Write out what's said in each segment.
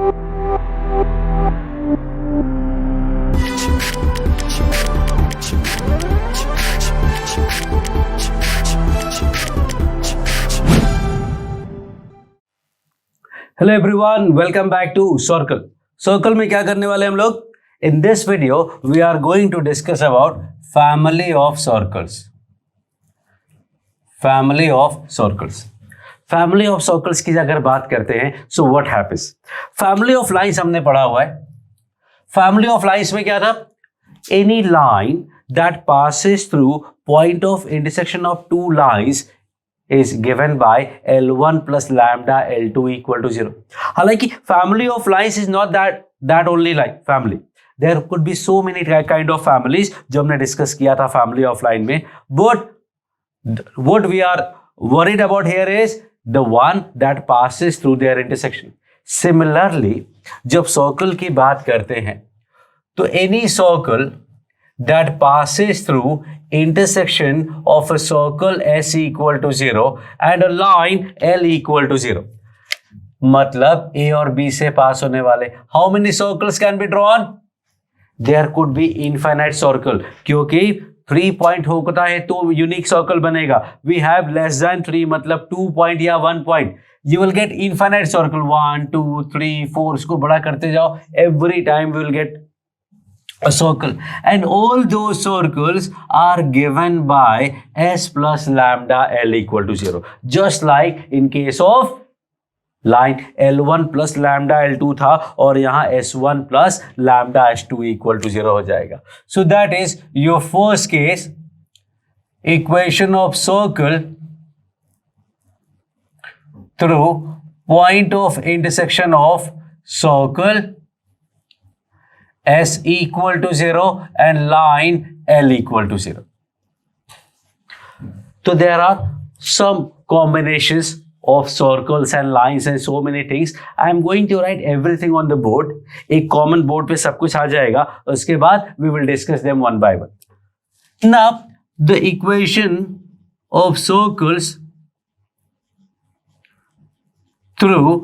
Hello everyone, welcome back to circle में क्या करने वाले हम लोग? In this video we are going to discuss about family of circles. Family of circles की अगर बात करते हैं, so what happens? Family of lines हमने पढ़ा हुआ है। फैमिली ऑफ लाइंस में क्या था? Any line that passes through point of intersection of two lines is given by L1 plus lambda L2 equal to 0. हालांकि family of lines is not that only like family. There could be so many kind of families जो हमने discuss किया था family of line में. But what we are worried about here is the one that passes through their intersection. Similarly, जब circle की बात करते हैं तो any circle that passes through intersection of a circle S equal to 0 and a line L equal to 0. मतलब A और B से पास होने वाले how many circles can be drawn? There could be infinite circle, क्योंकि 3 point होता है तो यूनिक सर्कल बनेगा. We have less than 3 मतलब 2 पॉइंट या 1 point. You will get infinite circle 1, 2, 3, 4. इसको बड़ा करते जाओ. Every time we will get a circle, and all those circles are given by S plus lambda L equal to 0, just like in case of line L1 plus lambda L2 था और यहाँ S1 plus lambda S2 equal to 0 हो जाएगा. So that is your first case. Equation of circle through point of intersection of circle S equal to 0 and line L equal to 0. So there are some combinations of circles and lines and so many things. I am going to write everything on the board. एक common board पे सब कुछ आ जाएगा. उसके बाद we will discuss them one by one. Now the equation of circles through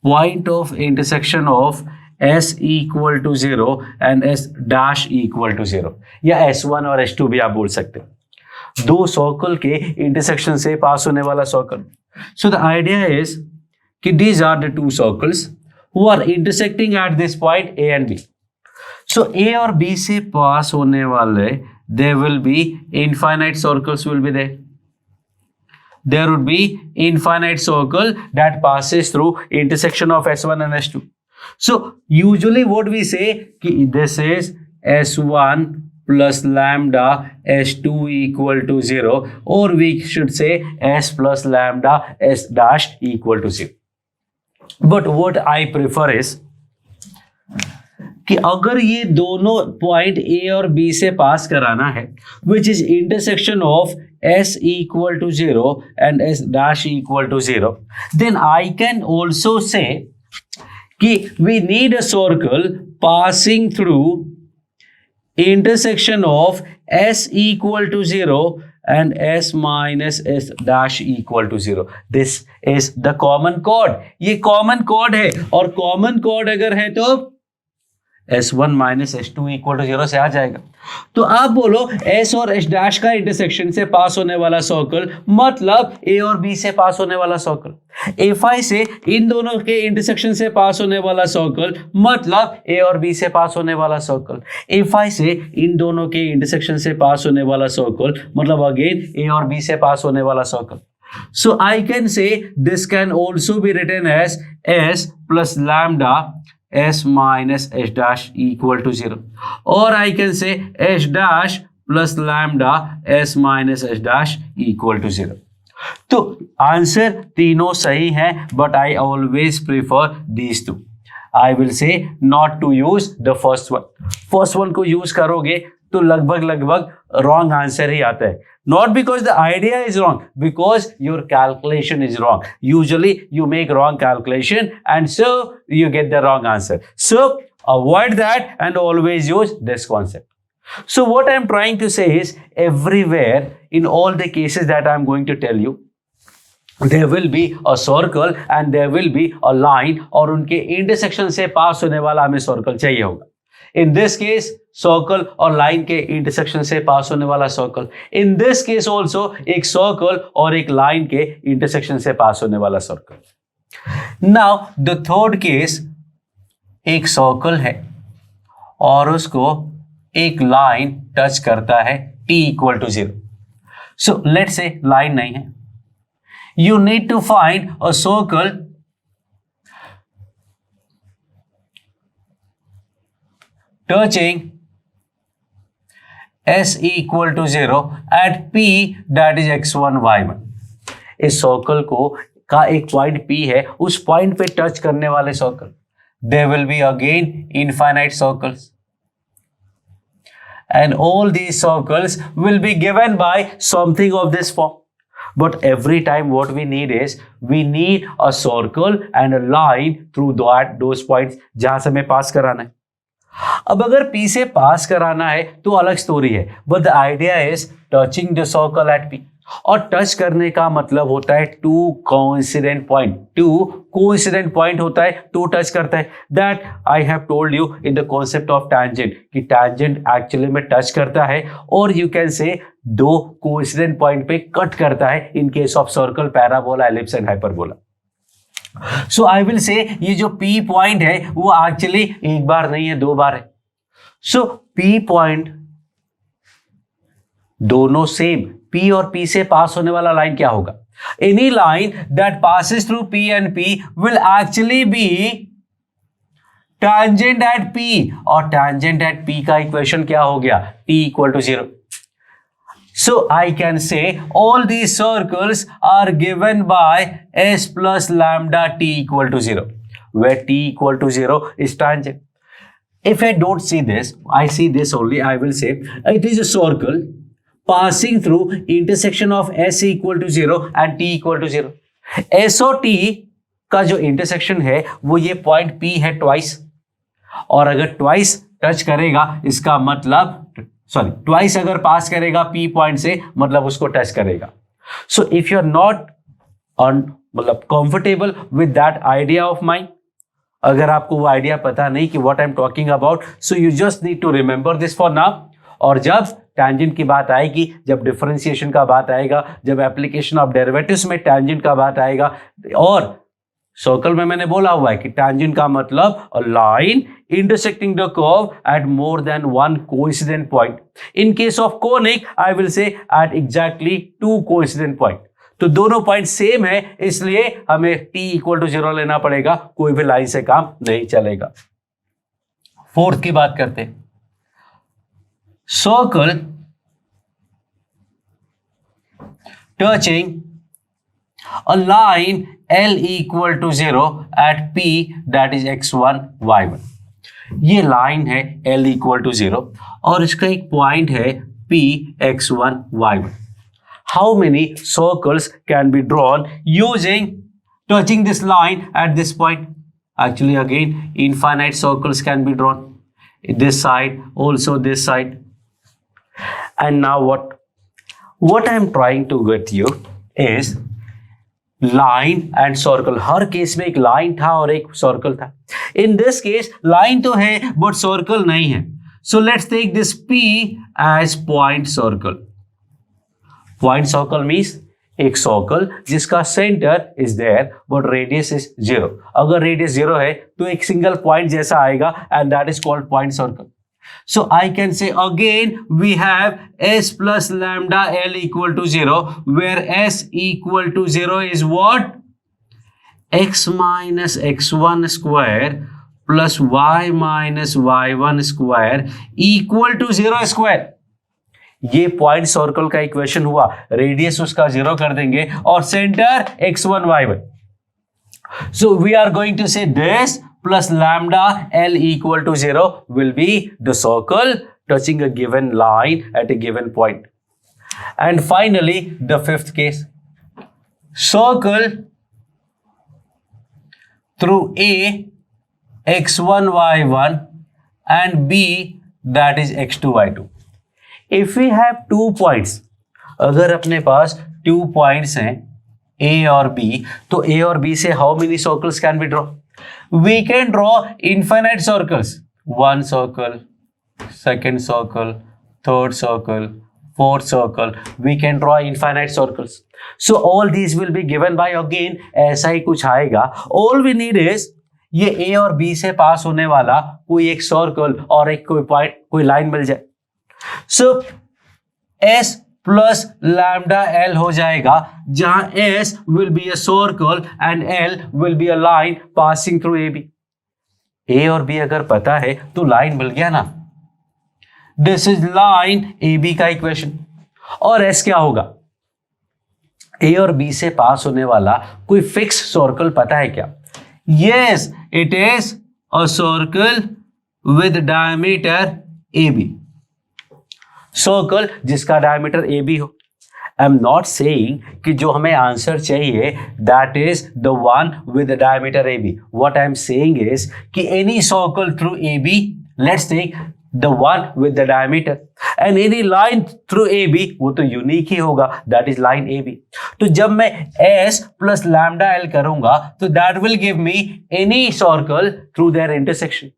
point of intersection of S equal to 0 and S dash equal to 0, या S1 और S2 भी आप बोल सकते हैं. दो सर्कल के इंटरसेक्शन से पास होने वाला circle. So the idea is कि these are the two circles who are intersecting at this point A and B. So A और B से पास होने वाले there will be infinite circles will be there. There would be infinite circle that passes through intersection of S1 and S2. So usually what we say कि this is S1 plus lambda S2 equal to 0, or we should say S plus lambda S dash equal to 0. But what I prefer is कि अगर ये दोनों point A और B से पास कराना है, which is intersection of S equal to 0 and S dash equal to 0, then I can also say कि we need a circle passing through intersection of S equal to 0 and S minus S dash equal to 0. This is the common chord. ये common chord है, और common chord अगर है तो S1 minus S2 equal to 0 से आ जाएगा. तो आप बोलो S और S dash का इंटरसेक्शन से पास होने वाला सर्कल मतलब A और B से पास होने वाला सर्कल. A5 से इन दोनों के इंटरसेक्शन से पास होने वाला सर्कल मतलब A और B से पास होने वाला सर्कल. A5 से इन दोनों के इंटरसेक्शन से पास होने वाला सर्कल मतलब अगेन A और B से पास होने वाला circle. So I can say this can also be written as S plus lambda S minus S dash equal to 0, or I can say S dash plus lambda S minus S dash equal to 0. तो answer तीनों सही हैं, but I always prefer these two. I will say not to use the first one. First one को use करोगे तो लगभग wrong answer ही आता है. Not because the idea is wrong, because your calculation is wrong. Usually you make wrong calculation and so you get the wrong answer. So avoid that and always use this concept. So what I am trying to say is everywhere in all the cases that I am going to tell you, there will be a circle and there will be a line, और उनके intersection से पास होने वाला हमें circle चाहिए होगा. In this case circle और लाइन के इंटरसेक्शन से पास होने वाला circle. In this case also एक सर्कल और एक लाइन के इंटरसेक्शन से पास होने वाला circle. Now the third case, एक सर्कल है और उसको एक लाइन टच करता है t equal to 0. So let's say line नहीं है. You need to find a circle touching s equal to 0 at p that is x1 y1. इस सर्कल को का एक पॉइंट p है, उस पॉइंट पे टच करने वाले circle. There will be again infinite circles and all these circles will be given by something of this form. But every time what we need is we need a circle and a line through those points जहां से हमें पास कराना है. अब अगर P से पास कराना है तो अलग स्टोरी है, but the idea is touching the circle at P. और टच करने का मतलब होता है two coincident point. Two coincident point होता है टू टच करता है. That I have told you in the concept of tangent कि टैंजेंट एक्चुअली में टच करता है और यू कैन से दो कोइंसिडेंट पॉइंट पे कट करता है इन case of circle, parabola, ellipse and hyperbola. So I will से ये जो P पॉइंट है वो एक्चुअली एक बार नहीं है, दो बार है. सो P पॉइंट दोनों सेम. P और P से पास होने वाला लाइन क्या होगा? Any line that passes through P and P will actually be tangent at P. और tangent at P का इक्वेशन क्या हो गया? T equal to 0. So I can say all these circles are given by S plus lambda T equal to 0, where T equal to 0 is tangent. If I don't see this, I see this only, I will say it is a circle passing through intersection of s equal to 0 and t equal to 0. s और t का जो intersection है वो ये point p है twice, और अगर twice touch करेगा इसका मतलब ट्वाइस अगर पास करेगा p पॉइंट से मतलब उसको टच करेगा. So if you are not मतलब comfortable with that idea of mind, अगर आपको वो आइडिया पता नहीं कि what I am talking about, so you just need to remember this for now. और जब टैंजेंट की बात आएगी, जब डिफरेंशिएशन का बात आएगा, जब एप्लीकेशन ऑफ डेरिवेटिव्स में टैंजेंट का बात आएगा, और सर्कल में मैंने बोला हुआ है कि टैंजेंट का मतलब a line intersecting the curve at more than one coincident point. In case of conic I will say at exactly two coincident point. तो दोनों पॉइंट सेम है, इसलिए हमें t इक्वल टू 0 लेना पड़ेगा, कोई भी लाइन से काम नहीं चलेगा. फोर्थ की बात करते हैं. Circle touching a line L equal to 0 at P that is x1 y1. ये लाइन है L equal to 0 और इसका एक पॉइंट है P x1 y1. How many circles can be drawn using touching this line at this point? Actually again infinite circles can be drawn. This side also this side. And now what I am trying to get you is line and circle. Her case में एक line था और एक circle था. In this case line तो है but circle नहीं है. So let's take this P as point circle. Point circle means एक सर्कल जिसका centre is there but radius is 0. अगर रेडियस 0 है तो एक सिंगल पॉइंट जैसा आएगा and that is called point circle. So I can say again we have s plus lambda L equal to 0, where s equal to 0 is what? X minus x1 square plus y minus y1 square equal to 0 square. ये point circle का equation हुआ. Radius उसका 0 कर देंगे और centre x1 y1. So we are going to say this plus lambda L equal to 0 will be the circle touching a given line at a given point. And finally, the fifth case, circle through A x1 y1 and B that is x2 y2. If we have 2 points, अगर अपने पास 2 points हैं A और B, तो A और B से how many circles can we draw? We can draw infinite circles. One circle, second circle, third circle, fourth circle. We can draw infinite circles. So all these will be given by again ऐसा ही कुछ आएगा. All we need is ये A और B से पास होने वाला कोई एक सर्कल और एक कोई पॉइंट, कोई लाइन मिल जाए. So S plus lambda L हो जाएगा, जहां S will be a circle and L will be a line passing through AB. A और B अगर पता है तो लाइन मिल गया ना. दिस इज लाइन AB का इक्वेशन. और S क्या होगा? A और B से पास होने वाला कोई फिक्स सर्कल पता है क्या? Yes, it is a circle with diameter AB. Circle जिसका डायमीटर AB हो. आई एम नॉट सेइंग कि जो हमें आंसर चाहिए that is the one with diameter AB. What I am saying is कि any circle through AB, let's take the one with the diameter, and any line through AB, वो तो unique ही होगा, that is line AB. तो जब मैं S plus lambda L करूंगा तो that will give me any circle through their intersection.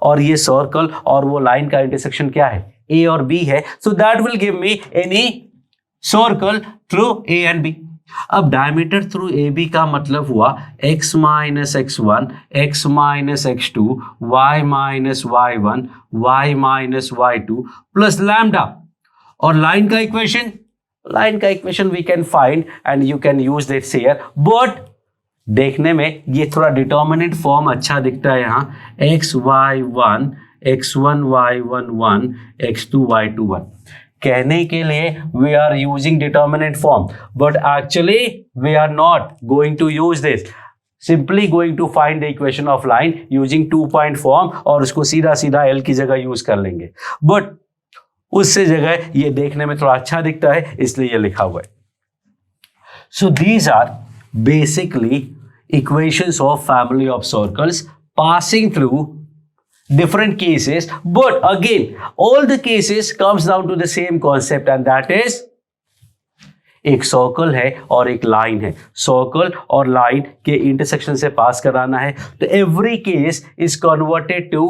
और ये सर्कल और वो लाइन का इंटरसेक्शन क्या है? A और B है. So that will give me any circle through A and B. अब डायमीटर थ्रू AB का मतलब हुआ x minus x1, x minus x2, y minus y1, y minus y2 plus lambda. और line का equation we can find and you can use this here. But देखने में ये थोड़ा डिटर्मिनेंट फॉर्म अच्छा दिखता है यहाँ. xy1 x1 y1 1 x2 y2 1. कहने के लिए we are using determinant form, but actually we are not going to use this. Simply going to find the equation of line using 2 point form और उसको सीधा सीधा L की जगह use कर लेंगे. बट उससे जगह ये देखने में थोड़ा अच्छा दिखता है, इसलिए ये लिखा हुआ है. So these are basically equations of family of circles passing through different cases, but again all the cases comes down to the same concept, and that is एक सर्कल है और एक लाइन है. सर्कल और लाइन के intersection से पास कराना है. तो every case is converted to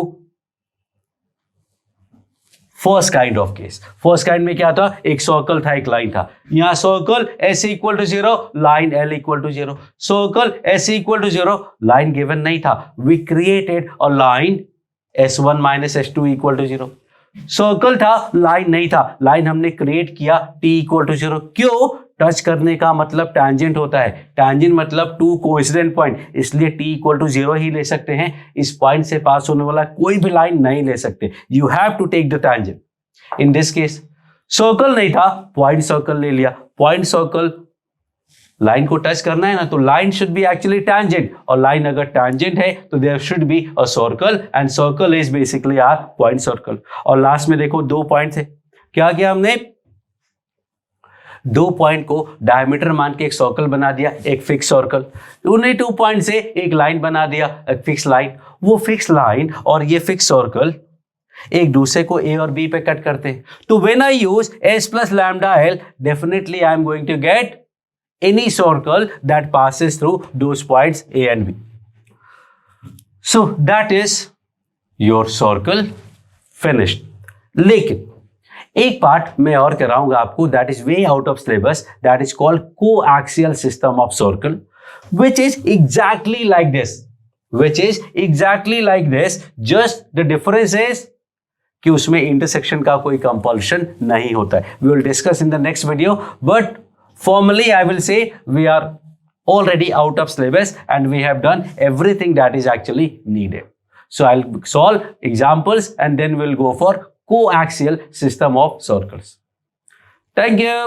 first kind of case. First kind में क्या था? एक सर्कल था, एक लाइन था. यहां circle S equal to 0, line L equal to 0. Circle S equal to 0, line given नहीं था. We created a line S1 minus S2 equal to 0. Circle था, लाइन नहीं था. लाइन हमने क्रिएट किया T इक्वल टू 0. क्यों? टच करने का मतलब टैंजेंट होता है. टैंजेंट मतलब 2 कोइंसिडेंट पॉइंट, इसलिए T इक्वल टू 0 ही ले सकते हैं. इस पॉइंट से पास होने वाला कोई भी लाइन नहीं ले सकते. You have to take the tangent. In this case circle नहीं था, पॉइंट सर्कल ले लिया. पॉइंट सर्कल लाइन को टच करना है ना, तो line should be actually tangent, और लाइन अगर टैंजेंट है तो there should be a circle, and circle is basically our point circle. और लास्ट में देखो 2 पॉइंट थे. क्या किया हमने? 2 पॉइंट को डायमीटर मान के एक सर्कल बना दिया, एक फिक्स सर्कल. उन्हीं 2 पॉइंट से एक लाइन बना दिया, एक फिक्स लाइन. वो फिक्स लाइन और ये फिक्स सर्कल एक दूसरे को A और B पे कट करते हैं. तो when I use S plus lambda L, definitely I am going to get any circle that passes through those points A and B. So that is your circle finished. लेकिन एक part मैं और कराऊंगा आपको, that is way out of syllabus, that is called coaxial system of circle, which is exactly like this. Just the difference is कि उसमें intersection का कोई कंपल्शन नहीं होता है. We will discuss in the next video, but formally I will say we are already out of syllabus and we have done everything that is actually needed. So I'll solve examples and then we'll go for coaxial system of circles. Thank you.